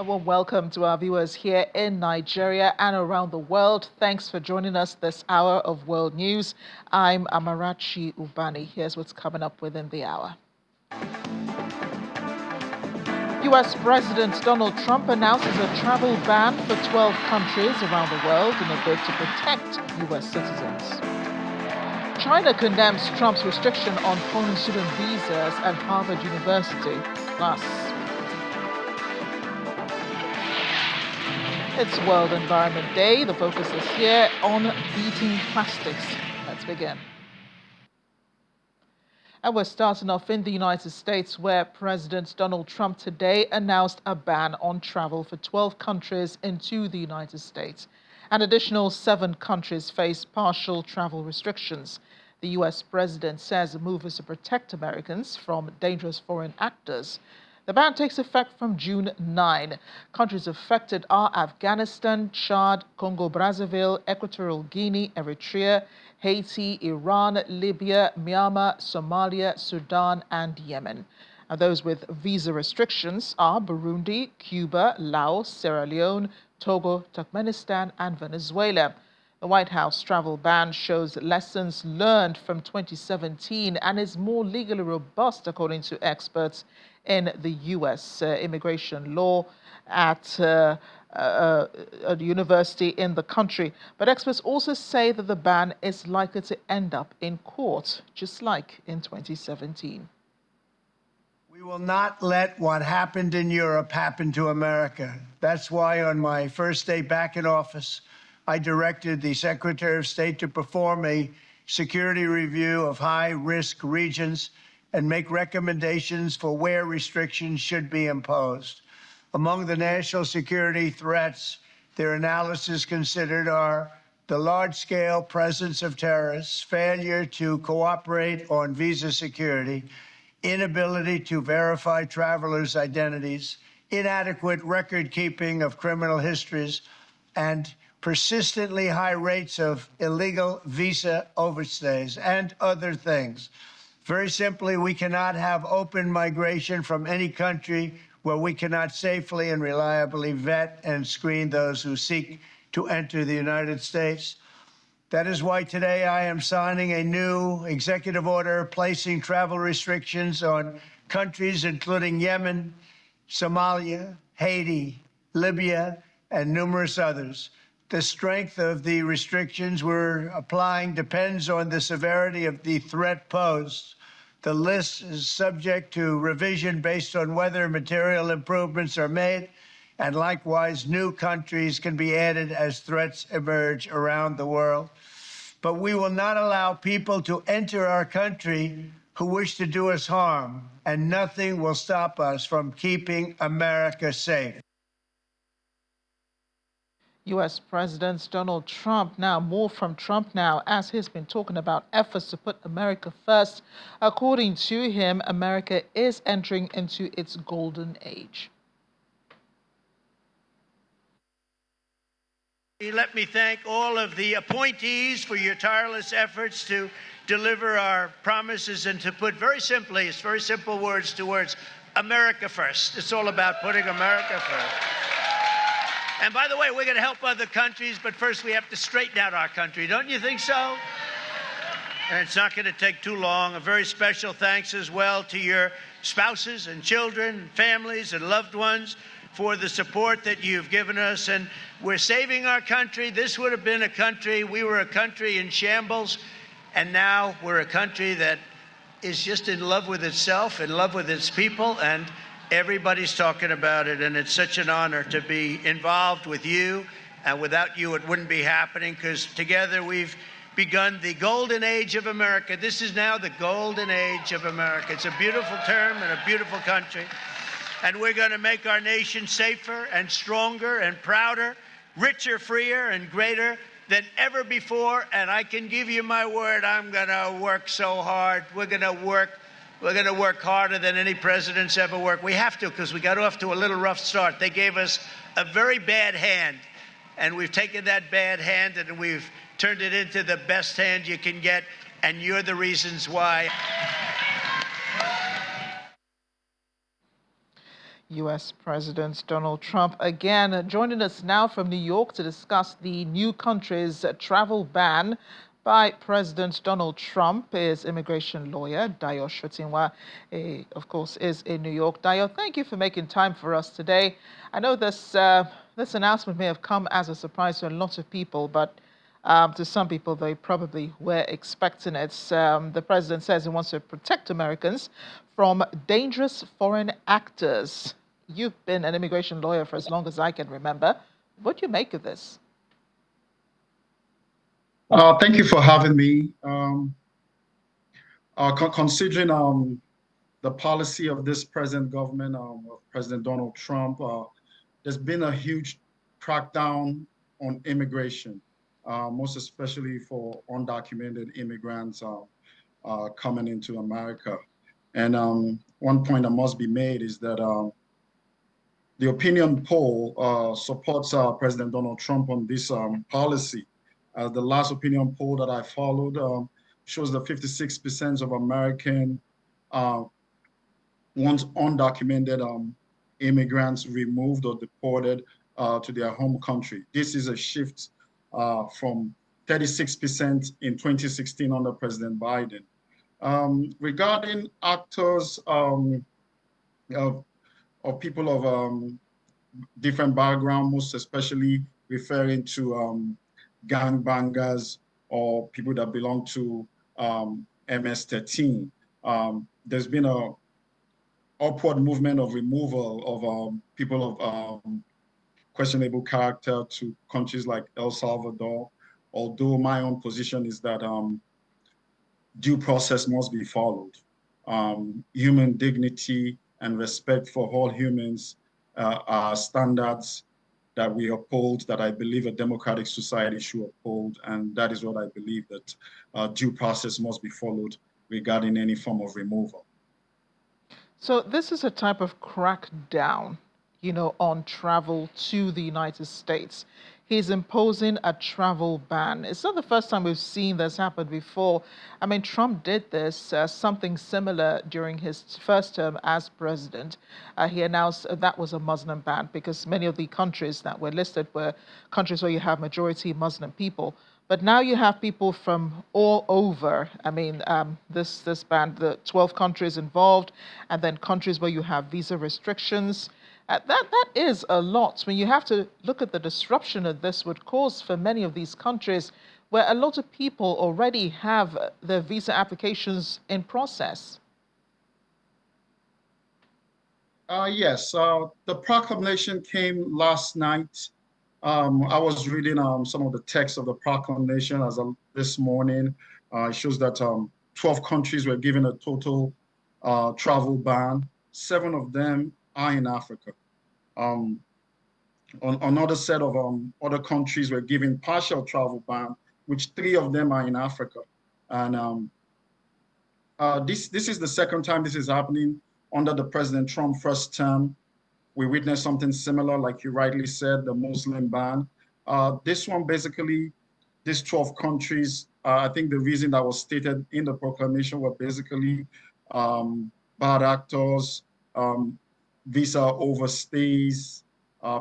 Well, welcome to our viewers here in Nigeria and around the world. Thanks for joining us this hour of World News. I'm Amarachi Ubani. Here's what's coming up within the hour. U.S. President Donald Trump announces a travel ban for 12 countries around the world in a bid to protect U.S. citizens. China condemns Trump's restriction on foreign student visas at Harvard University. Plus, it's World Environment Day. The focus is here on beating plastics. Let's begin. And we're starting off in the United States, where President Donald Trump today announced a ban on travel for 12 countries into the United States. An additional 7 countries face partial travel restrictions. The U.S. president says the move is to protect Americans from dangerous foreign actors. The ban takes effect from June 9. Countries affected are Afghanistan, Chad, Congo-Brazzaville, Equatorial Guinea, Eritrea, Haiti, Iran, Libya, Myanmar, Somalia, Sudan, and Yemen. And those with visa restrictions are Burundi, Cuba, Laos, Sierra Leone, Togo, Turkmenistan, and Venezuela. The White House travel ban shows lessons learned from 2017 and is more legally robust, according to experts in the U.S. Immigration law at a university in the country. But experts also say that the ban is likely to end up in court, just like in 2017. We will not let what happened in Europe happen to America. That's why on my first day back in office, I directed the Secretary of State to perform a security review of high-risk regions and make recommendations for where restrictions should be imposed. Among the national security threats their analysis considered are the large-scale presence of terrorists, failure to cooperate on visa security, inability to verify travelers' identities, inadequate record-keeping of criminal histories, and persistently high rates of illegal visa overstays, and other things. Very simply, we cannot have open migration from any country where we cannot safely and reliably vet and screen those who seek to enter the United States. That is why today I am signing a new executive order placing travel restrictions on countries including Yemen, Somalia, Haiti, Libya, and numerous others. The strength of the restrictions we're applying depends on the severity of the threat posed. The list is subject to revision based on whether material improvements are made, and likewise new countries can be added as threats emerge around the world. But we will not allow people to enter our country who wish to do us harm, and nothing will stop us from keeping America safe. U.S. President Donald Trump, now more from Trump now, as he's been talking about efforts to put America first. According to him, America is entering into its golden age. Let me thank all of the appointees for your tireless efforts to deliver our promises and to put very simply, it's very simple words to words, America first. It's all about putting America first. And by the way, we're going to help other countries, but first we have to straighten out our country. Don't you think so? And it's not going to take too long. A very special thanks as well to your spouses and children, families and loved ones for the support that you've given us. And we're saving our country. This would have been a country, we were a country in shambles, and now we're a country that is just in love with itself, in love with its people, and everybody's talking about it, and it's such an honor to be involved with you. And without you, it wouldn't be happening, because together we've begun the golden age of America. This is now the golden age of America. It's a beautiful term and a beautiful country. And we're going to make our nation safer and stronger and prouder, richer, freer, and greater than ever before. And I can give you my word, I'm going to work so hard. We're going to work harder than any president's ever worked. We have to, because we got off to a little rough start. They gave us a very bad hand, and we've taken that bad hand and we've turned it into the best hand you can get, and you're the reasons why. U.S. President Donald Trump again joining us now from New York to discuss the new country's travel ban by President Donald Trump. His immigration lawyer, Dayo Shotinwa, of course, is in New York. Dayo, thank you for making time for us today. I know this announcement may have come as a surprise to a lot of people, but to some people, they probably were expecting it. The president says he wants to protect Americans from dangerous foreign actors. You've been an immigration lawyer for as long as I can remember. What do you make of this? Thank you for having me. Considering the policy of this present government, of President Donald Trump, there's been a huge crackdown on immigration, most especially for undocumented immigrants coming into America. And one point that must be made is that the opinion poll supports President Donald Trump on this policy. The last opinion poll that I followed shows that 56% of American want undocumented immigrants removed or deported to their home country. This is a shift from 36% in 2016 under President Biden. Regarding actors of people of different background, most especially referring to gangbangers or people that belong to MS-13. There's been a upward movement of removal of people of questionable character to countries like El Salvador, although my own position is that due process must be followed. Human dignity and respect for all humans are standards that we uphold, that I believe a democratic society should uphold. And that is what I believe, that due process must be followed regarding any form of removal. So this is a type of crackdown, on travel to the United States. He's imposing a travel ban. It's not the first time we've seen this happen before. I mean, Trump did this, something similar during his first term as president. He announced that was a Muslim ban because many of the countries that were listed were countries where you have majority Muslim people. But now you have people from all over. I mean, this ban, the 12 countries involved, and then countries where you have visa restrictions. That is a lot. When you have to look at the disruption that this would cause for many of these countries, where a lot of people already have their visa applications in process. Yes, the proclamation came last night. I was reading some of the text of the proclamation as of this morning. It shows that 12 countries were given a total travel ban. 7 of them are in Africa. On another set of other countries were given partial travel ban, which 3 of them are in Africa. And this is the second time this is happening under the President Trump first term. We witnessed something similar, like you rightly said, the Muslim ban. This one, basically, these 12 countries, I think the reason that was stated in the proclamation were basically bad actors, visa overstays,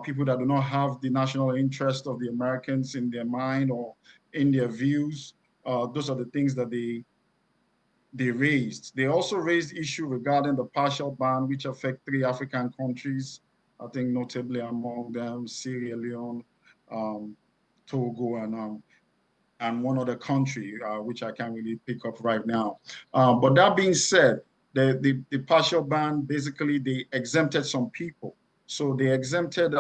people that do not have the national interest of the Americans in their mind or in their views. Those are the things that they raised. They also raised issue regarding the partial ban, which affect 3 African countries, I think notably among them Sierra Leone, Togo, and one other country, which I can't really pick up right now. But that being said, the partial ban, basically they exempted some people. So they exempted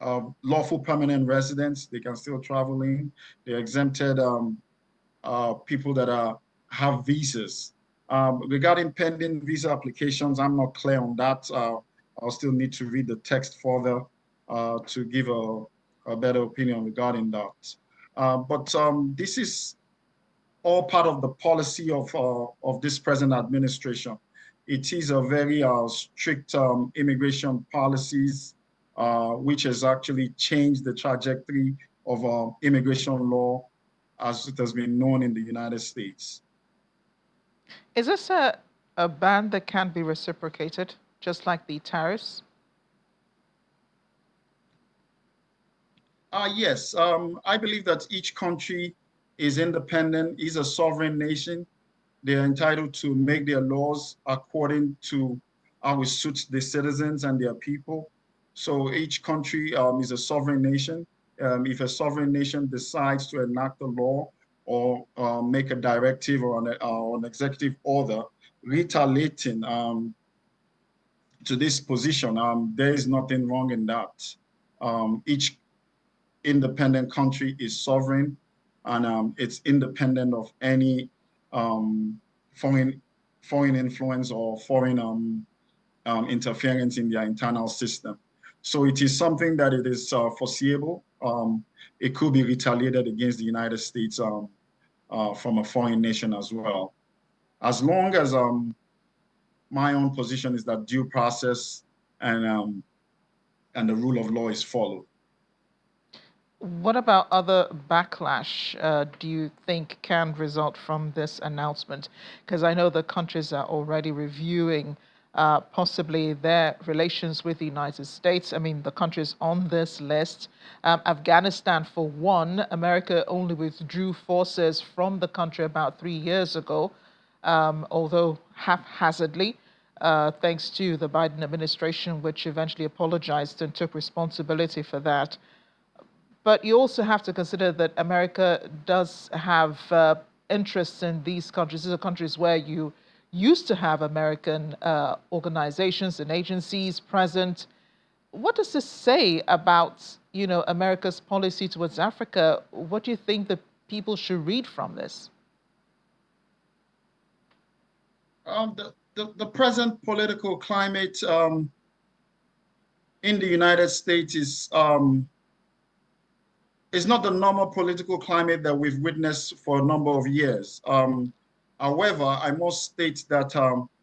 lawful permanent residents, they can still travel in. They exempted people that have visas. Regarding pending visa applications, I'm not clear on that. I'll still need to read the text further to give a better opinion regarding that. But this is all part of the policy of this present administration. It is a very strict immigration policies, which has actually changed the trajectory of immigration law as it has been known in the United States. Is this a ban that can be reciprocated? just like the tariffs? Yes, I believe that each country is independent, is a sovereign nation. They're entitled to make their laws according to how it suits the citizens and their people. So each country is a sovereign nation. If a sovereign nation decides to enact a law or make a directive or an executive order retaliating to this position, there is nothing wrong in that. Each independent country is sovereign, and it's independent of any um, foreign influence or foreign interference in their internal system. So it is something that it is foreseeable. It could be retaliated against the United States from a foreign nation as well. As long as my own position is that due process and the rule of law is followed. What about other backlash do you think can result from this announcement? Because I know the countries are already reviewing possibly their relations with the United States. I mean, the countries on this list, Afghanistan, for one, America only withdrew forces from the country about 3 years ago, although haphazardly. Thanks to the Biden administration, which eventually apologized and took responsibility for that. But you also have to consider that America does have interests in these countries. These are countries where you used to have American organizations and agencies present. What does this say about, America's policy towards Africa? What do you think that people should read from this? The present political climate in the United States is not the normal political climate that we've witnessed for a number of years. However, I must state that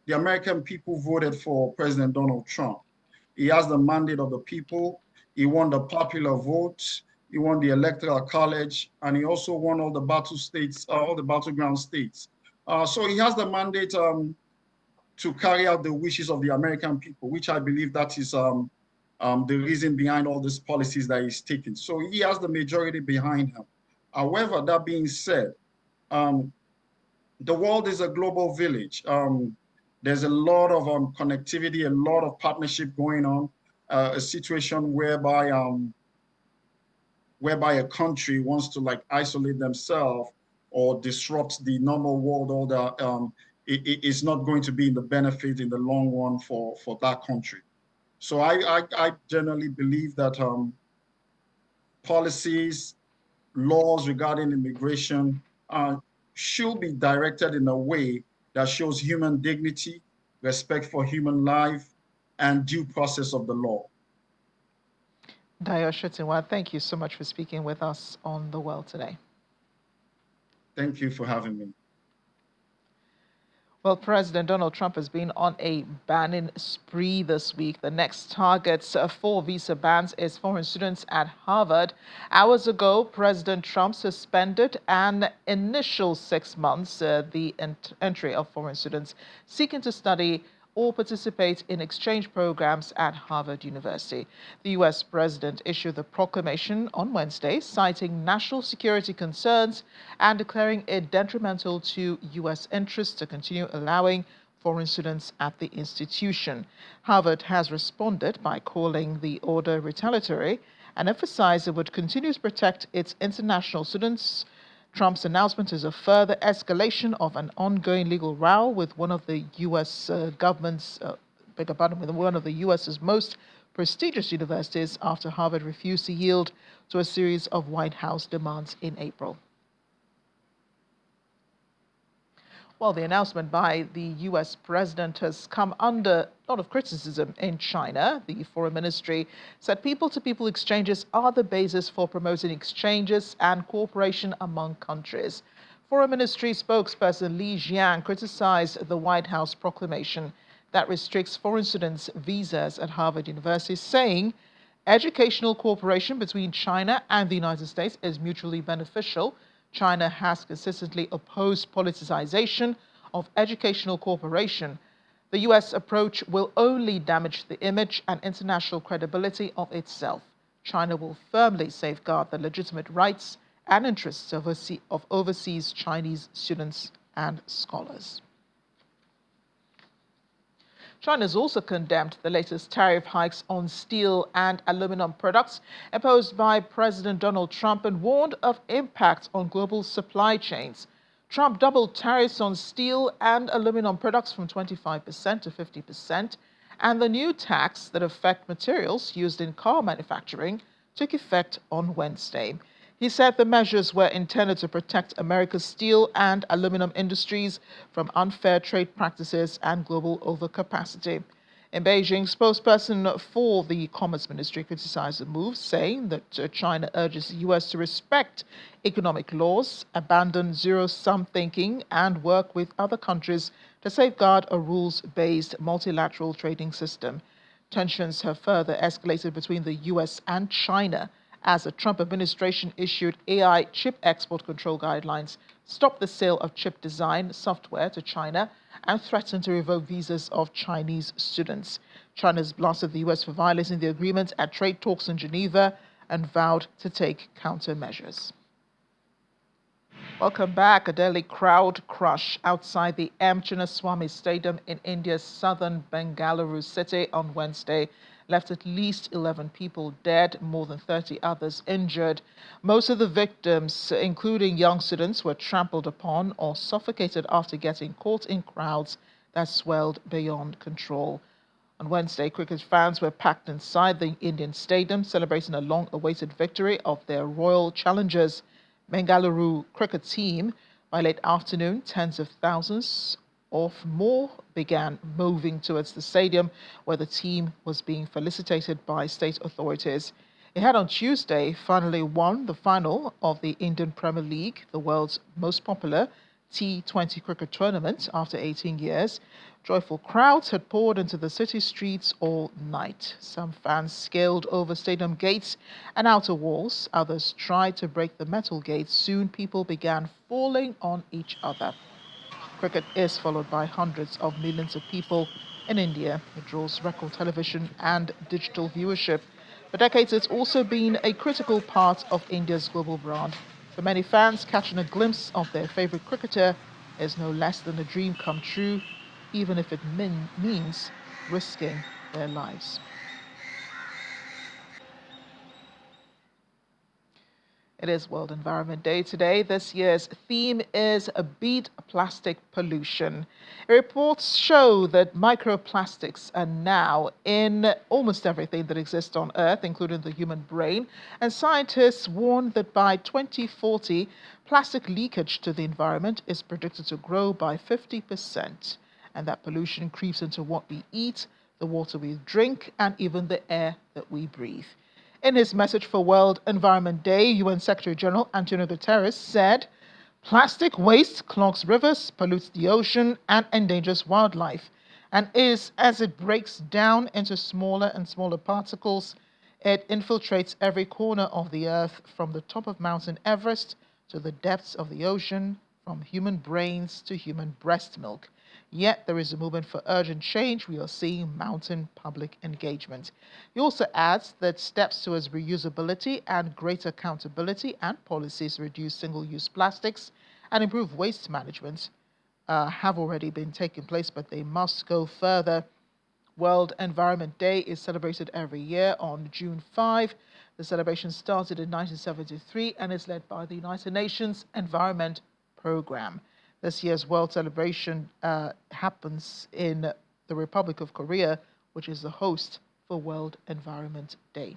the American people voted for President Donald Trump. He has the mandate of the people. He won the popular vote. He won the electoral college, and he also won all the battle states, all the battleground states. So he has the mandate to carry out the wishes of the American people, which I believe that is the reason behind all these policies that he's taking. So he has the majority behind him. However, that being said, um, the world is a global village. There's a lot of connectivity, a lot of partnership going on, a situation whereby a country wants to like isolate themselves or disrupt the normal world order. It's not going to be in the benefit in the long run for that country. So I generally believe that policies, laws regarding immigration should be directed in a way that shows human dignity, respect for human life, and due process of the law. Dayo Shutinwa, thank you so much for speaking with us on The World Today. Thank you for having me. Well, President Donald Trump has been on a banning spree this week. The next target for visa bans is foreign students at Harvard. Hours ago, President Trump suspended an initial 6 months the entry of foreign students seeking to study or participate in exchange programs at Harvard University. The U.S. president issued the proclamation on Wednesday, citing national security concerns and declaring it detrimental to U.S. interests to continue allowing foreign students at the institution. Harvard has responded by calling the order retaliatory and emphasized it would continue to protect its international students. Trump's announcement is a further escalation of an ongoing legal row with one of the U.S. government's, with one of the U.S.'s most prestigious universities after Harvard refused to yield to a series of White House demands in April. Well, the announcement by the U.S. president has come under a lot of criticism in China. The Foreign Ministry said people-to-people exchanges are the basis for promoting exchanges and cooperation among countries. Foreign Ministry spokesperson Li Jian criticized the White House proclamation that restricts foreign students' visas at Harvard University, saying educational cooperation between China and the United States is mutually beneficial. China has consistently opposed politicization of educational cooperation. The U.S. approach will only damage the image and international credibility of itself. China will firmly safeguard the legitimate rights and interests of overseas Chinese students and scholars. China has also condemned the latest tariff hikes on steel and aluminum products imposed by President Donald Trump and warned of impact on global supply chains. Trump doubled tariffs on steel and aluminum products from 25% to 50%, and the new tax that affect materials used in car manufacturing took effect on Wednesday. He said the measures were intended to protect America's steel and aluminum industries from unfair trade practices and global overcapacity. In Beijing, spokesperson for the Commerce Ministry criticized the move, saying that China urges the U.S. to respect economic laws, abandon zero-sum thinking, and work with other countries to safeguard a rules-based multilateral trading system. Tensions have further escalated between the U.S. and China as the Trump administration issued AI chip export control guidelines, stopped the sale of chip design software to China, and threatened to revoke visas of Chinese students. China has blasted the U.S. for violating the agreement at trade talks in Geneva and vowed to take countermeasures. Welcome back. A deadly crowd crush outside the M. Chinnaswamy Stadium in India's southern Bengaluru city on Wednesday left at least 11 people dead, more than 30 others injured. Most of the victims, including young students, were trampled upon or suffocated after getting caught in crowds that swelled beyond control. On Wednesday, cricket fans were packed inside the Indian stadium, celebrating a long-awaited victory of their royal challengers. Bengaluru cricket team. By late afternoon, tens of thousands of more began moving towards the stadium where the team was being felicitated by state authorities. It had on Tuesday finally won the final of the Indian Premier League, the world's most popular T20 cricket tournament, after 18 years. Joyful crowds had poured into the city streets all night. Some fans scaled over stadium gates and outer walls. Others tried to break the metal gates. Soon people began falling on each other. Cricket is followed by hundreds of millions of people in India. It draws record television and digital viewership. For decades, it's also been a critical part of India's global brand. For many fans, catching a glimpse of their favorite cricketer is no less than a dream come true, even if it means risking their lives. It is World Environment Day today. This year's theme is Beat Plastic Pollution. Reports show that microplastics are now in almost everything that exists on Earth, including the human brain, and scientists warn that by 2040, plastic leakage to the environment is predicted to grow by 50%, and that pollution creeps into what we eat, the water we drink, and even the air that we breathe. In his message for World Environment Day, UN Secretary General Antonio Guterres said, "Plastic waste clogs rivers, pollutes the ocean, and endangers wildlife. And as it breaks down into smaller and smaller particles, it infiltrates every corner of the earth, from the top of Mount Everest to the depths of the ocean, from human brains to human breast milk. Yet there is a movement for urgent change. We are seeing mounting public engagement." He also adds that steps towards reusability and greater accountability and policies to reduce single-use plastics and improve waste management have already been taking place, but they must go further. World Environment Day is celebrated every year on June 5. The celebration started in 1973 and is led by the United Nations Environment Program. This year's World Celebration happens in the Republic of Korea, which is the host for World Environment Day.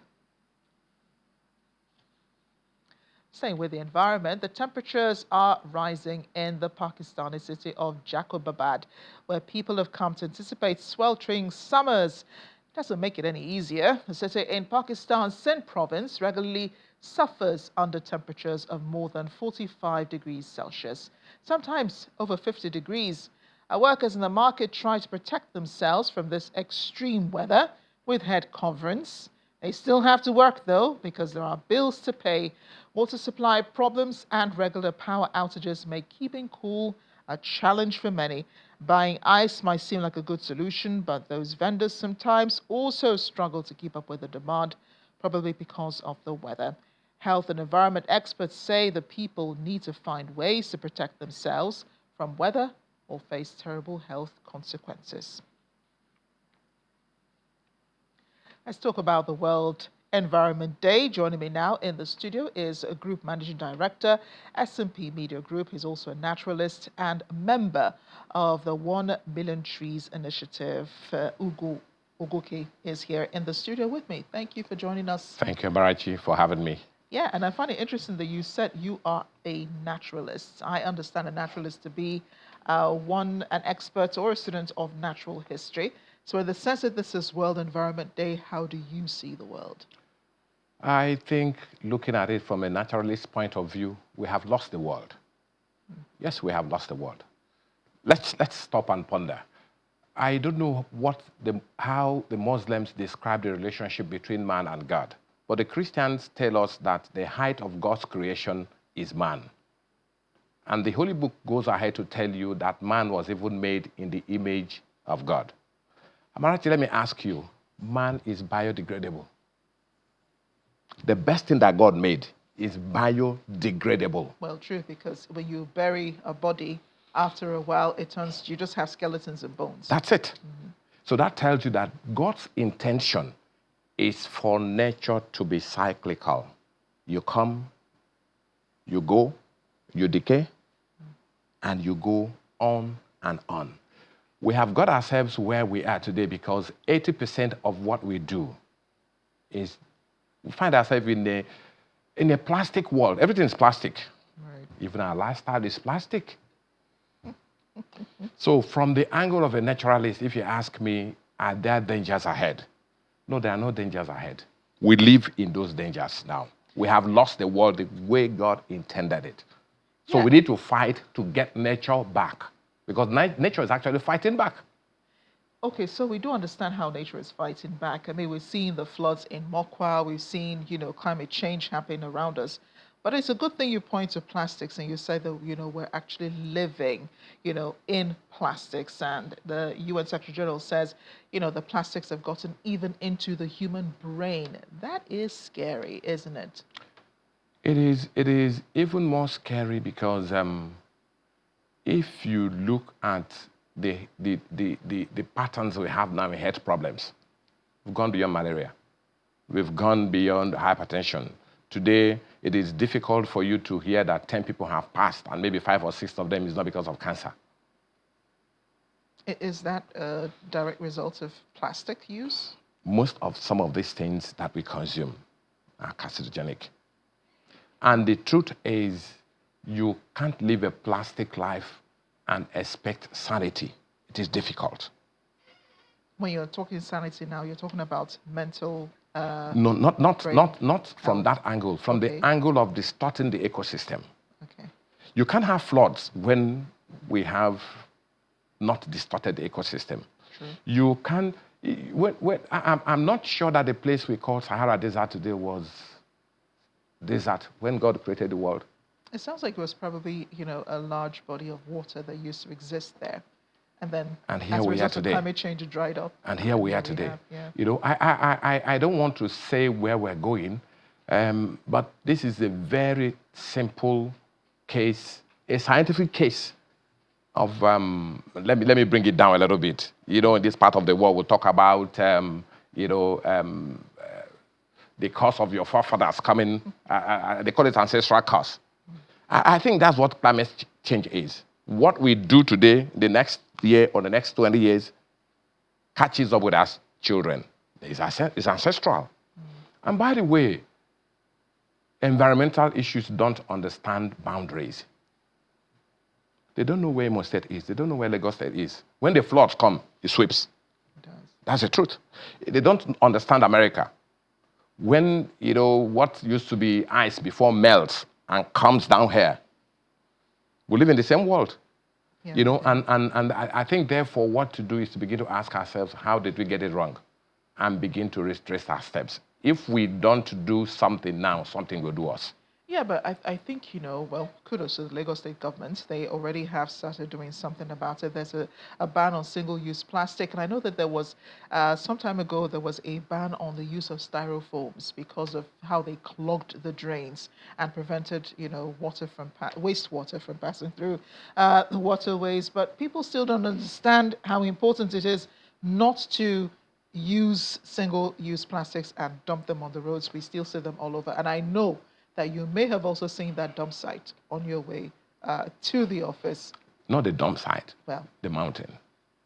Staying with the environment, the temperatures are rising in the Pakistani city of Jacobabad, where people have come to anticipate sweltering summers. It doesn't make it any easier. The city in Pakistan's Sindh province regularly suffers under temperatures of more than 45 degrees Celsius, sometimes over 50 degrees. Workers in the market try to protect themselves from this extreme weather with head coverings. They still have to work, though, because there are bills to pay. Water supply problems and regular power outages make keeping cool a challenge for many. Buying ice might seem like a good solution, but those vendors sometimes also struggle to keep up with the demand, probably because of the weather. Health and environment experts say the people need to find ways to protect themselves from weather or face terrible health consequences. Let's talk about the World Environment Day. Joining me now in the studio is a Group Managing Director, S&P Media Group. He's also a naturalist and member of the 1 Million Trees Initiative. Ugoke is here in the studio with me. Thank you for joining us. Thank you, Barachi, for having me. Yeah, and I find it interesting that you said you are a naturalist. I understand a naturalist to be an expert or a student of natural history. So in the sense that this is World Environment Day, how do you see the world? I think looking at it from a naturalist point of view, we have lost the world. Yes, we have lost the world. Let's stop and ponder. I don't know how the Muslims describe the relationship between man and God, but the Christians tell us that the height of God's creation is man. And the Holy Book goes ahead to tell you that man was even made in the image of God. Amarachi, let me ask you, man is biodegradable. The best thing that God made is biodegradable. Well, true, because when you bury a body, after a while, you just have skeletons and bones. That's it. Mm-hmm. So that tells you that God's intention is for nature to be cyclical. You come, you go, you decay, and you go on and on. We have got ourselves where we are today because 80% of what we do is, we find ourselves in a plastic world. Everything is plastic. Right. Even our lifestyle is plastic. So from the angle of a naturalist, if you ask me, are there dangers ahead? No, there are no dangers ahead. We live in those dangers now. We have lost the world the way God intended it. So we need to fight to get nature back. Because nature is actually fighting back. Okay, so we do understand how nature is fighting back. I mean, we've seen the floods in Mokwa, we've seen, climate change happening around us. But it's a good thing you point to plastics and you say that, we're actually living, in plastics. And the UN Secretary General says, the plastics have gotten even into the human brain. That is scary, isn't it? It is even more scary because if you look at the patterns we have now in health problems, we've gone beyond malaria. We've gone beyond hypertension. Today, it is difficult for you to hear that 10 people have passed and maybe 5 or 6 of them is not because of cancer. Is that a direct result of plastic use? Some of these things that we consume are carcinogenic. And the truth is, you can't live a plastic life and expect sanity. It is difficult. When you're talking sanity now, you're talking about mental. No, not from that angle. From the angle of distorting the ecosystem. Okay. You can't have floods when we have not distorted the ecosystem. True. You can. I'm not sure that the place we call Sahara Desert today was desert when God created the world. It sounds like it was probably, a large body of water that used to exist there. And then here we are today. Climate change dried up. And here we are today. I don't want to say where we're going, but this is a very simple case, a scientific case of, let me bring it down a little bit. In this part of the world, we'll talk about, the curse of your forefathers coming, they call it ancestral curse. I think that's what climate change is. What we do today, the next year or the next 20 years, catches up with us children. It's ancestral. And by the way, environmental issues don't understand boundaries. They don't know where Imo State is. They don't know where Lagos State is. When the floods come, it sweeps. It does. That's the truth. They don't understand America. When, what used to be ice before melts and comes down here, we live in the same world. Yeah. And I think, therefore, what to do is to begin to ask ourselves, how did we get it wrong? And begin to retrace our steps. If we don't do something now, something will do us. Yeah, but I think, well, kudos to the Lagos state government. They already have started doing something about it. There's a ban on single-use plastic. And I know that there was, some time ago, there was a ban on the use of styrofoams because of how they clogged the drains and prevented, water from, wastewater from passing through the waterways. But people still don't understand how important it is not to use single-use plastics and dump them on the roads. We still see them all over. And I know that you may have also seen that dump site on your way to the office. Not the dump site. Well, the mountain.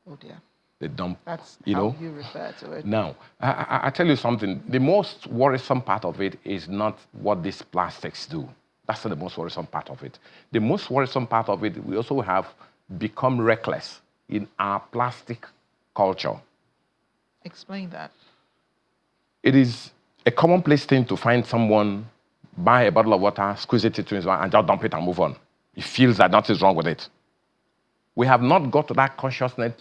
Oh dear. The dump. That's you how know? you refer to it. Now, I tell you something. The most worrisome part of it is not what these plastics do. That's not the most worrisome part of it. The most worrisome part of it, we also have become reckless in our plastic culture. Explain that. It is a commonplace thing to find someone buy a bottle of water, squeeze it into his mouth, and just dump it and move on. He feels that nothing's wrong with it. We have not got to that consciousness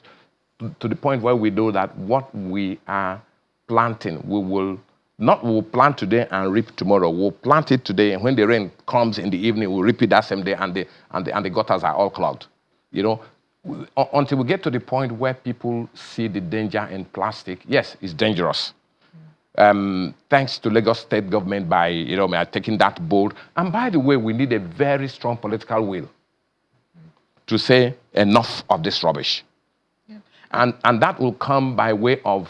to the point where we know that what we are planting, we will plant today and reap tomorrow. We'll plant it today, and when the rain comes in the evening, we'll reap it that same day, and the gutters are all clogged. Until we get to the point where people see the danger in plastic, yes, it's dangerous. Thanks to Lagos state government by taking that bold. And by the way, we need a very strong political will to say enough of this rubbish. Yeah. And that will come by way of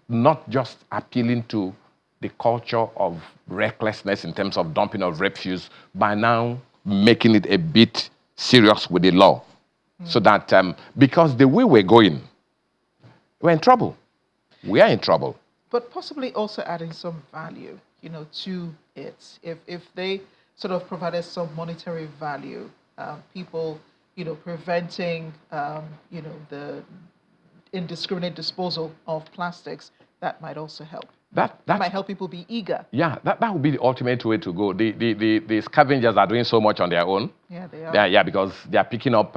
not just appealing to the culture of recklessness in terms of dumping of refuse, by now making it a bit serious with the law. So that, because the way we're going, we're in trouble. We are in trouble. But possibly also adding some value, to it. If they sort of provided some monetary value, people, preventing, the indiscriminate disposal of plastics, that might also help. That might help people be eager. Yeah, that would be the ultimate way to go. The scavengers are doing so much on their own. Yeah, they are. Because they are picking up,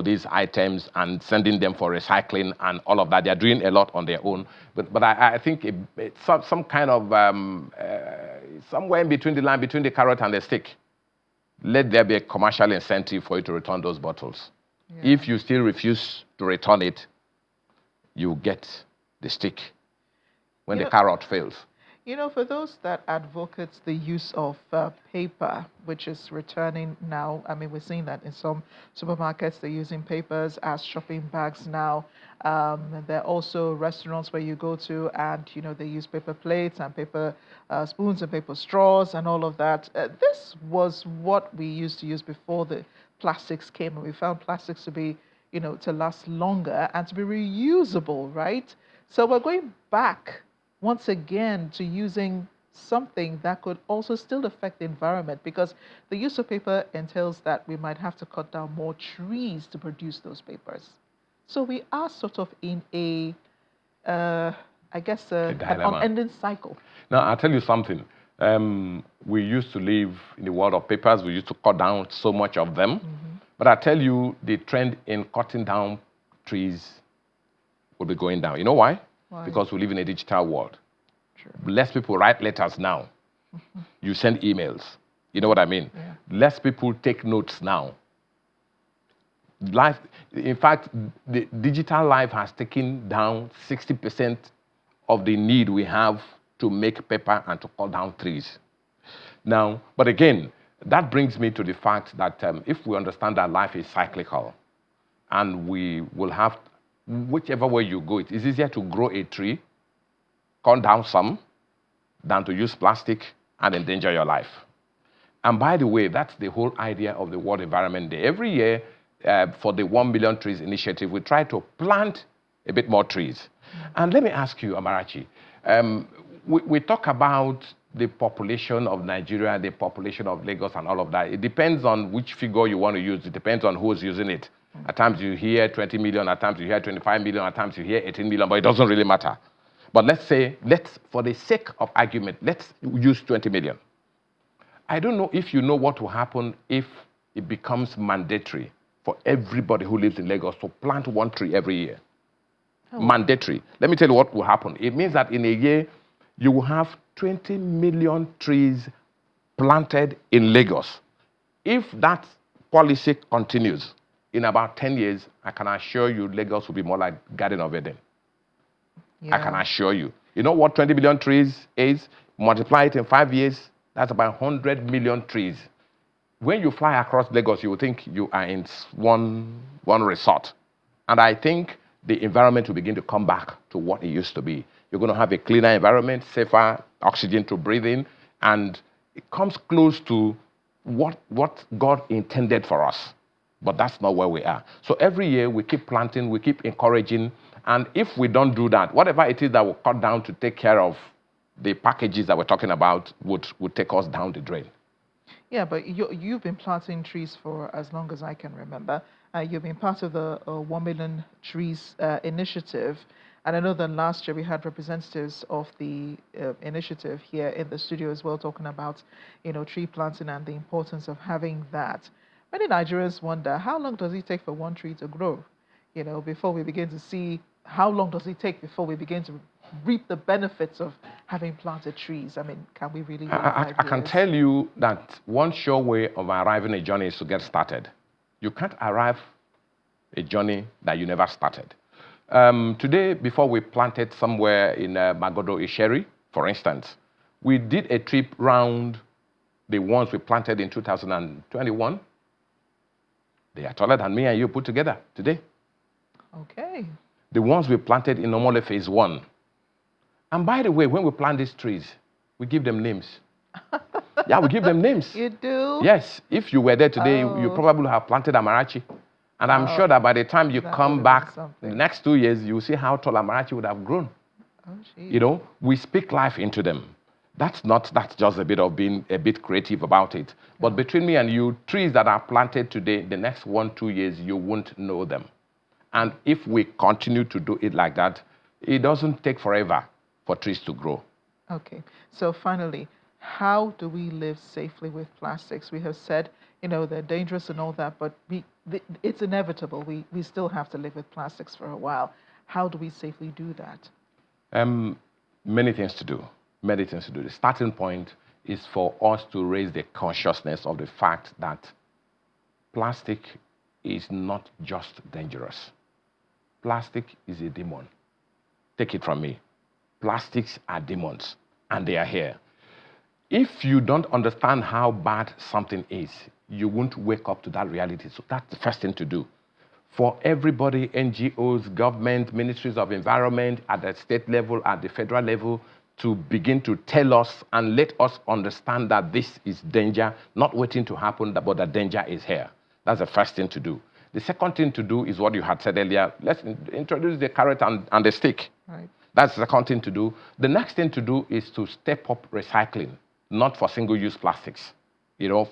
these items and sending them for recycling and all of that. They are doing a lot on their own. But I think it's some kind of, somewhere in between the line, between the carrot and the stick. Let there be a commercial incentive for you to return those bottles. Yeah. If you still refuse to return it, you get the stick when the carrot fails. For those that advocate the use of paper, which is returning now, I mean, we're seeing that in some supermarkets, they're using papers as shopping bags now. There are also restaurants where you go to and, they use paper plates and paper spoons and paper straws and all of that. This was what we used to use before the plastics came, and we found plastics to be, to last longer and to be reusable, right? So we're going back once again to using something that could also still affect the environment, because the use of paper entails that we might have to cut down more trees to produce those papers. So we are sort of in an unending cycle. Now, I'll tell you something. We used to live in the world of papers. We used to cut down so much of them. Mm-hmm. But I tell you, the trend in cutting down trees will be going down. You know why? Why? Because we live in a digital world. Sure. Less people write letters now. You send emails. You know what I mean? Yeah. Less people take notes now. Life, in fact, the digital life has taken down 60% of the need we have to make paper and to cut down trees. Now, but again, that brings me to the fact that if we understand that life is cyclical, and we will have, whichever way you go, it is easier to grow a tree, cut down some, than to use plastic and endanger your life. And by the way, that's the whole idea of the World Environment Day. Every year, for the 1 Million Trees Initiative, we try to plant a bit more trees. And let me ask you, Amarachi, we talk about the population of Nigeria, the population of Lagos and all of that. It depends on which figure you want to use. It depends on who's using it. At times you hear 20 million, at times you hear 25 million, at times you hear 18 million, but it doesn't really matter. But let's say, for the sake of argument, let's use 20 million. I don't know if you know what will happen if it becomes mandatory for everybody who lives in Lagos to plant 1 tree every year. Oh. Mandatory. Let me tell you what will happen. It means that in a year, you will have 20 million trees planted in Lagos. If that policy continues, in about 10 years, I can assure you Lagos will be more like Garden of Eden. Yeah. I can assure you. You know what 20 million trees is? Multiply it in 5 years, that's about 100 million trees. When you fly across Lagos, you will think you are in one resort. And I think the environment will begin to come back to what it used to be. You're going to have a cleaner environment, safer oxygen to breathe in, and it comes close to what God intended for us. But that's not where we are. So every year we keep planting, we keep encouraging, and if we don't do that, whatever it is that will cut down to take care of the packages that we're talking about would take us down the drain. Yeah, but you've been planting trees for as long as I can remember. You've been part of the 1 million trees initiative. And I know that last year we had representatives of the initiative here in the studio as well, talking about, tree planting and the importance of having that. Many Nigerians wonder, how long does it take for one tree to grow? Before we begin to see, how long does it take before we begin to reap the benefits of having planted trees? I mean, can we really wait 5 years? I can tell you that one sure way of arriving a journey is to get started. You can't arrive a journey that you never started. Today, before we planted somewhere in Magodo Isheri, for instance, we did a trip round the ones we planted in 2021. They are taller than me and you put together today. Okay. The ones we planted in Omole Phase 1. And by the way, when we plant these trees, we give them names. Yeah, we give them names. You do? Yes. If you were there today, you probably have planted Amarachi. And I'm sure that by the time you come back the next 2 years, you'll see how tall Amarachi would have grown. Oh, geez. We speak life into them. That's just a bit of being a bit creative about it. But between me and you, trees that are planted today, the next 1-2 years, you won't know them. And if we continue to do it like that, it doesn't take forever for trees to grow. Okay. So finally, how do we live safely with plastics? We have said, they're dangerous and all that, but it's inevitable. We still have to live with plastics for a while. How do we safely do that? Many things to do. Many things to do. The starting point is for us to raise the consciousness of the fact that plastic is not just dangerous. Plastic is a demon. Take it from me. Plastics are demons, and they are here. If you don't understand how bad something is, you won't wake up to that reality. So that's the first thing to do. For everybody, NGOs, government, ministries of environment, at the state level, at the federal level, to begin to tell us and let us understand that this is danger, not waiting to happen, but the danger is here. That's the first thing to do. The second thing to do is what you had said earlier. Let's introduce the carrot and the stick. Right. That's the second thing to do. The next thing to do is to step up recycling, not for single-use plastics,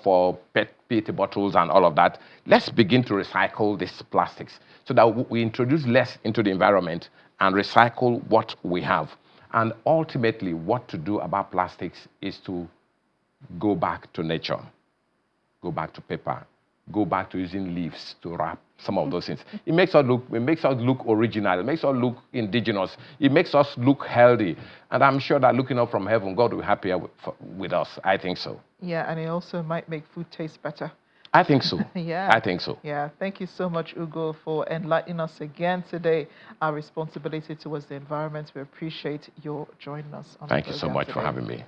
for PET bottles and all of that. Let's begin to recycle these plastics so that we introduce less into the environment and recycle what we have. And ultimately, what to do about plastics is to go back to nature, go back to paper, go back to using leaves to wrap some of those things. It makes us look original. It makes us look indigenous. It makes us look healthy. And I'm sure that looking up from heaven, God will be happier with us. I think so. Yeah, and it also might make food taste better. I think so. Yeah. I think so. Yeah. Thank you so much, Ugo, for enlightening us again today. Our responsibility towards the environment. We appreciate your joining us on Thank the you so much for having me.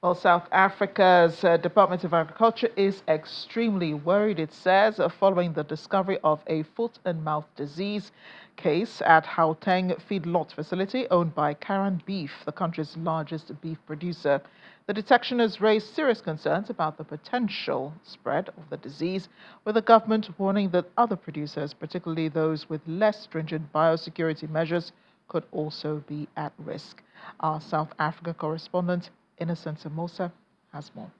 Well, South Africa's Department of Agriculture is extremely worried, it says, following the discovery of a foot and mouth disease case at Gauteng feedlot facility owned by Karan Beef, the country's largest beef producer. The detection has raised serious concerns about the potential spread of the disease, with the government warning that other producers, particularly those with less stringent biosecurity measures, could also be at risk. Our South Africa correspondent, Innocent Samosa, has more.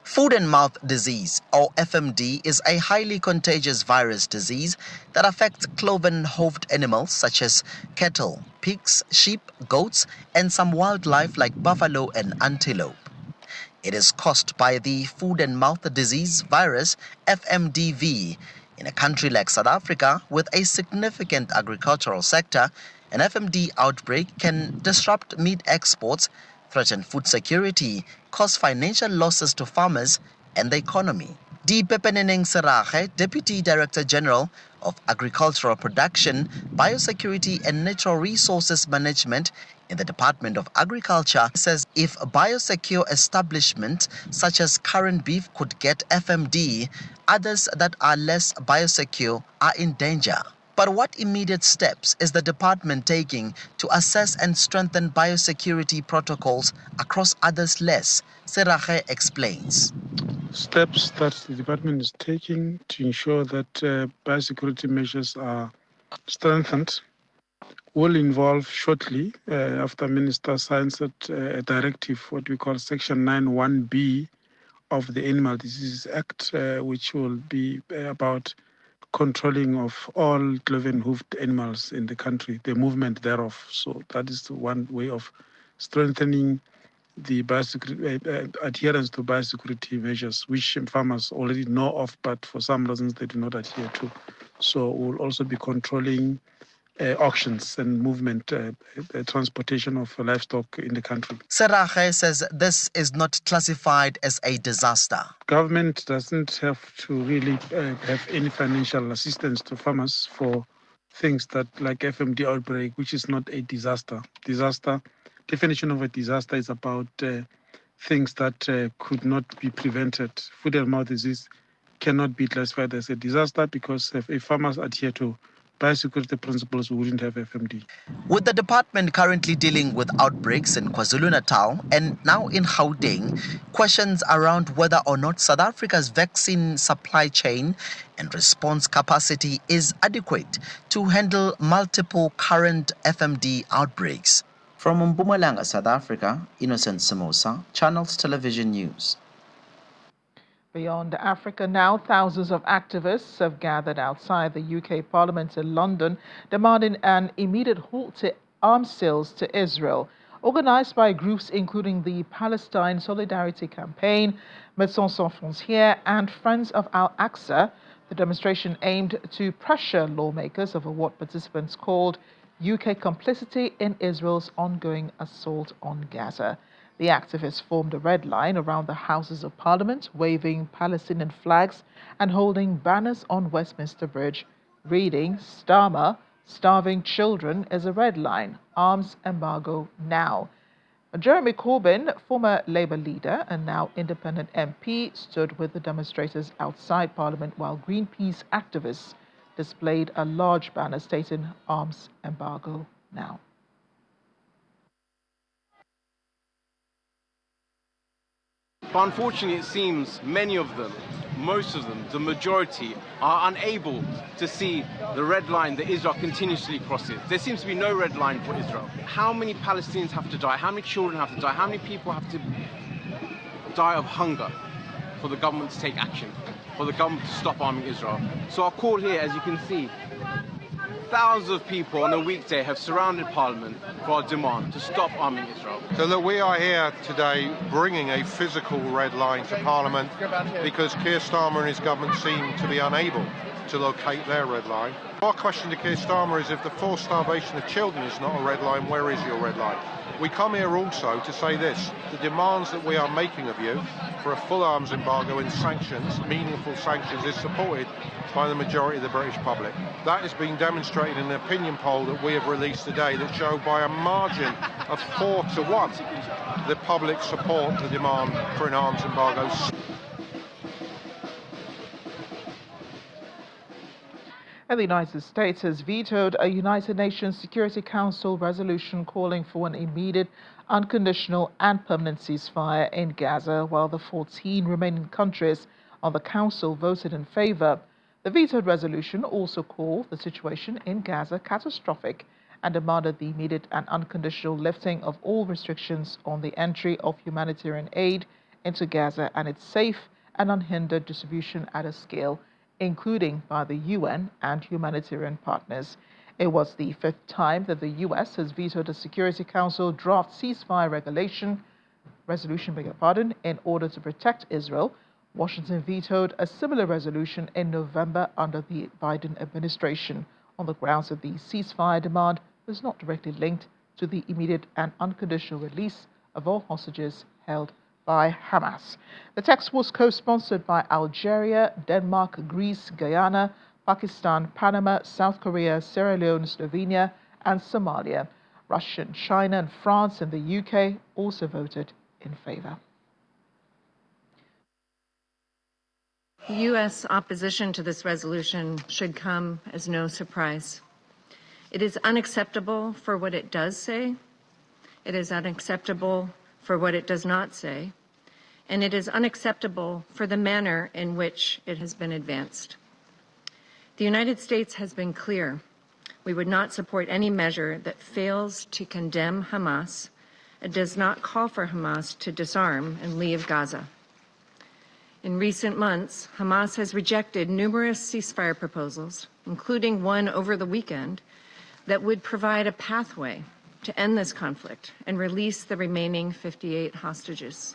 Foot and mouth disease, or FMD, is a highly contagious virus disease that affects cloven-hoofed animals such as cattle, pigs, sheep, goats, and some wildlife like buffalo and antelope. It is caused by the foot and mouth disease virus, FMDV. In a country like South Africa, with a significant agricultural sector, an FMD outbreak can disrupt meat exports, threaten food security, cause financial losses to farmers and the economy. Pepeneneng Serage, Deputy Director General of Agricultural Production, Biosecurity and Natural Resources Management in the Department of Agriculture, says if a biosecure establishment such as current beef could get FMD, others that are less biosecure are in danger. But what immediate steps is the department taking to assess and strengthen biosecurity protocols across others less? Serage explains. Steps that the department is taking to ensure that biosecurity measures are strengthened will involve shortly, after Minister signs a directive, what we call Section 91B of the Animal Diseases Act, which will be about controlling of all cloven-hoofed animals in the country, the movement thereof. So that is one way of strengthening the adherence to biosecurity measures, which farmers already know of, but for some reasons they do not adhere to. So we'll also be controlling auctions and movement, transportation of livestock in the country. Serage says this is not classified as a disaster. Government doesn't have to really have any financial assistance to farmers for things that like FMD outbreak, which is not a disaster. Definition of a disaster is about things that could not be prevented. Foot and mouth disease cannot be classified as a disaster because if farmers adhere to biosecurity principles, we wouldn't have FMD. With the department currently dealing with outbreaks in KwaZulu-Natal and now in Gauteng, questions around whether or not South Africa's vaccine supply chain and response capacity is adequate to handle multiple current FMD outbreaks. From Mpumalanga, South Africa, Innocent Simosa, Channels Television News. Beyond Africa now, thousands of activists have gathered outside the UK Parliament in London, demanding an immediate halt to arms sales to Israel. Organized by groups including the Palestine Solidarity Campaign, Médecins Sans Frontières, and Friends of Al-Aqsa, the demonstration aimed to pressure lawmakers over what participants called UK complicity in Israel's ongoing assault on Gaza. The activists formed a red line around the Houses of Parliament, waving Palestinian flags and holding banners on Westminster Bridge, reading "Starving children is a red line, arms embargo now." Jeremy Corbyn, former Labour leader and now independent MP, stood with the demonstrators outside Parliament while Greenpeace activists displayed a large banner stating "Arms embargo now." But unfortunately, it seems many of them, most of them, the majority, are unable to see the red line that Israel continuously crosses. There seems to be no red line for Israel. How many Palestinians have to die? How many children have to die? How many people have to die of hunger for the government to take action, for the government to stop arming Israel? So our call here, as you can see, thousands of people on a weekday have surrounded Parliament for our demand to stop arming Israel. So look, we are here today bringing a physical red line to Parliament because Keir Starmer and his government seem to be unable to locate their red line. Our question to Keir Starmer is, if the forced starvation of children is not a red line, where is your red line? We come here also to say this: the demands that we are making of you for a full arms embargo and sanctions, meaningful sanctions, is supported by the majority of the British public. That is being demonstrated in an opinion poll that we have released today that show by a margin of 4 to 1 the public support the demand for an arms embargo. And the United States has vetoed a United Nations Security Council resolution calling for an immediate, unconditional and permanent ceasefire in Gaza, while the 14 remaining countries on the Council voted in favor. The vetoed resolution also called the situation in Gaza catastrophic and demanded the immediate and unconditional lifting of all restrictions on the entry of humanitarian aid into Gaza and its safe and unhindered distribution at a scale including by the UN and humanitarian partners. It was the 5th time that the U.S. has vetoed a Security Council draft ceasefire resolution, in order to protect Israel. Washington vetoed a similar resolution in November under the Biden administration on the grounds that the ceasefire demand was not directly linked to the immediate and unconditional release of all hostages held by Hamas. The text was co-sponsored by Algeria, Denmark, Greece, Guyana, Pakistan, Panama, South Korea, Sierra Leone, Slovenia, and Somalia. Russia, China, and France and the UK also voted in favor. The U.S. opposition to this resolution should come as no surprise. It is unacceptable for what it does say. It is unacceptable for what it does not say. And it is unacceptable for the manner in which it has been advanced. The United States has been clear. We would not support any measure that fails to condemn Hamas and does not call for Hamas to disarm and leave Gaza. In recent months, Hamas has rejected numerous ceasefire proposals, including one over the weekend, that would provide a pathway to end this conflict and release the remaining 58 hostages.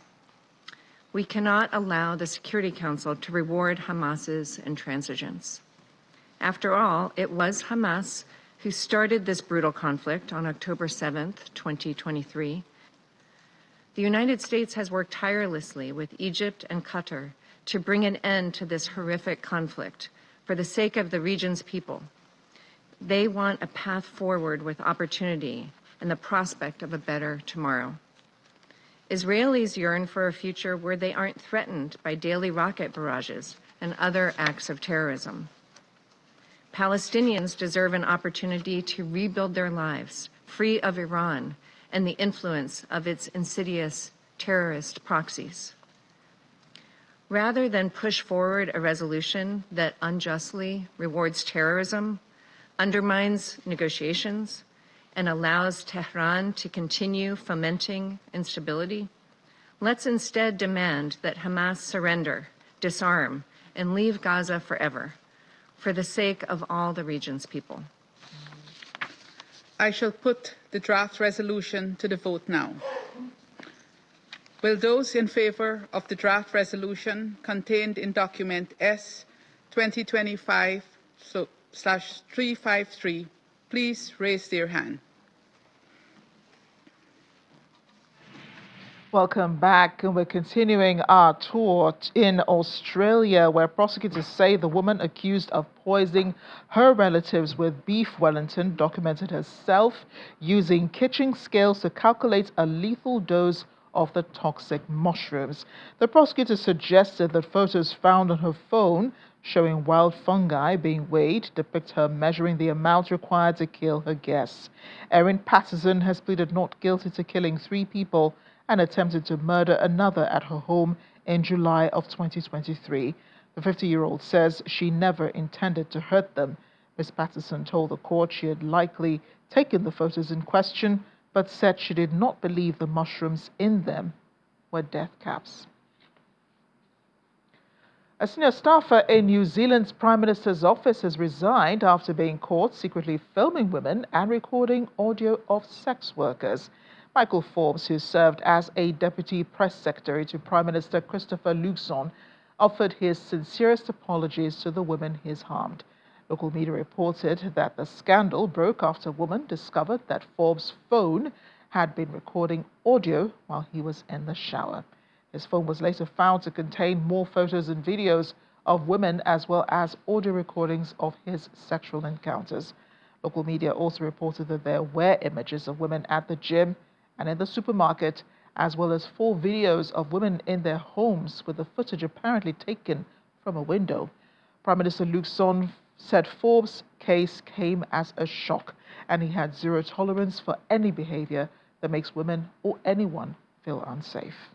We cannot allow the Security Council to reward Hamas's intransigence. After all, it was Hamas who started this brutal conflict on October 7th, 2023. The United States has worked tirelessly with Egypt and Qatar to bring an end to this horrific conflict for the sake of the region's people. They want a path forward with opportunity and the prospect of a better tomorrow. Israelis yearn for a future where they aren't threatened by daily rocket barrages and other acts of terrorism. Palestinians deserve an opportunity to rebuild their lives, free of Iran and the influence of its insidious terrorist proxies. Rather than push forward a resolution that unjustly rewards terrorism, undermines negotiations, and allows Tehran to continue fomenting instability, let's instead demand that Hamas surrender, disarm, and leave Gaza forever, for the sake of all the region's people. I shall put the draft resolution to the vote now. Will those in favour of the draft resolution contained in document S 2025/353 please raise their hand? Welcome back, and we're continuing our tour in Australia, where prosecutors say the woman accused of poisoning her relatives with beef Wellington documented herself using kitchen scales to calculate a lethal dose of the toxic mushrooms. The prosecutor suggested that photos found on her phone showing wild fungi being weighed depict her measuring the amount required to kill her guests. Erin Patterson has pleaded not guilty to killing 3 people and attempted to murder another at her home in July of 2023. The 50-year-old says she never intended to hurt them. Ms. Patterson told the court she had likely taken the photos in question, but said she did not believe the mushrooms in them were death caps. A senior staffer in New Zealand's Prime Minister's office has resigned after being caught secretly filming women and recording audio of sex workers. Michael Forbes, who served as a deputy press secretary to Prime Minister Christopher Luxon, offered his sincerest apologies to the women he's harmed. Local media reported that the scandal broke after a woman discovered that Forbes' phone had been recording audio while he was in the shower. His phone was later found to contain more photos and videos of women as well as audio recordings of his sexual encounters. Local media also reported that there were images of women at the gym and in the supermarket, as well as 4 videos of women in their homes with the footage apparently taken from a window. Prime Minister Luxon said Forbes' case came as a shock, and he had zero tolerance for any behavior that makes women or anyone feel unsafe.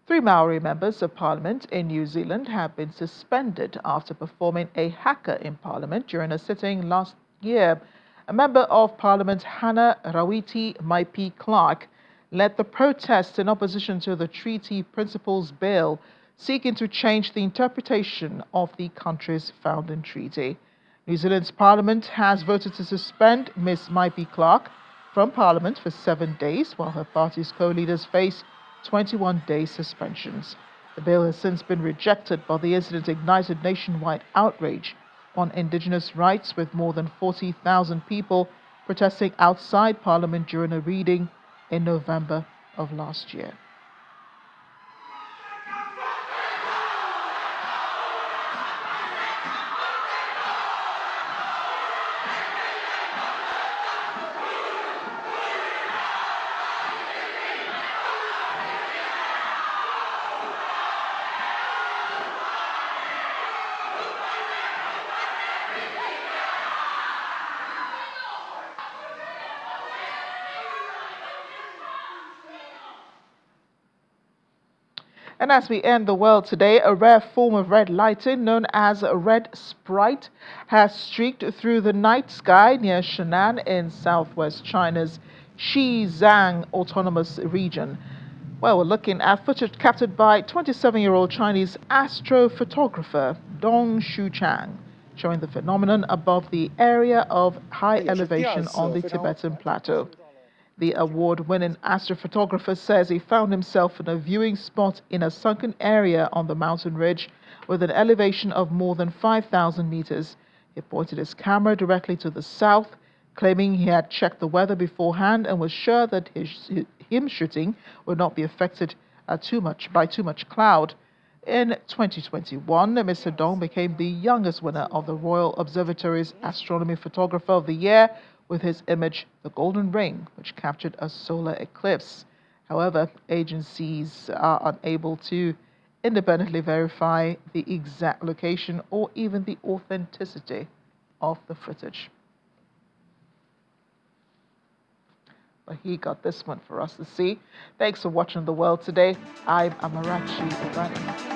3 Maori members of Parliament in New Zealand have been suspended after performing a haka in Parliament during a sitting last year. A member of Parliament, Hannah Rawiti Maipi Clark, led the protest in opposition to the Treaty Principles Bill, seeking to change the interpretation of the country's founding treaty. New Zealand's Parliament has voted to suspend Ms. Maipi Clark from Parliament for 7 days, while her party's co-leaders face 21-day suspensions. The bill has since been rejected, but the incident ignited nationwide outrage on Indigenous rights, with more than 40,000 people protesting outside Parliament during a reading in November of last year. And as we end the world today, a rare form of red lighting known as red sprite has streaked through the night sky near Shenan in southwest China's Xizang Autonomous Region. Well, we're looking at footage captured by 27-year-old Chinese astrophotographer Dong Shuchang, showing the phenomenon above the area of high elevation on the Tibetan plateau. The award-winning astrophotographer says he found himself in a viewing spot in a sunken area on the mountain ridge with an elevation of more than 5,000 meters. He pointed his camera directly to the south, claiming he had checked the weather beforehand and was sure that him shooting would not be affected by too much cloud. In 2021, Mr. Dong became the youngest winner of the Royal Observatory's Astronomy Photographer of the Year with his image, The Golden Ring, which captured a solar eclipse. However, agencies are unable to independently verify the exact location or even the authenticity of the footage. But he got this one for us to see. Thanks for watching The World Today. I'm Amarachi Ibrahim.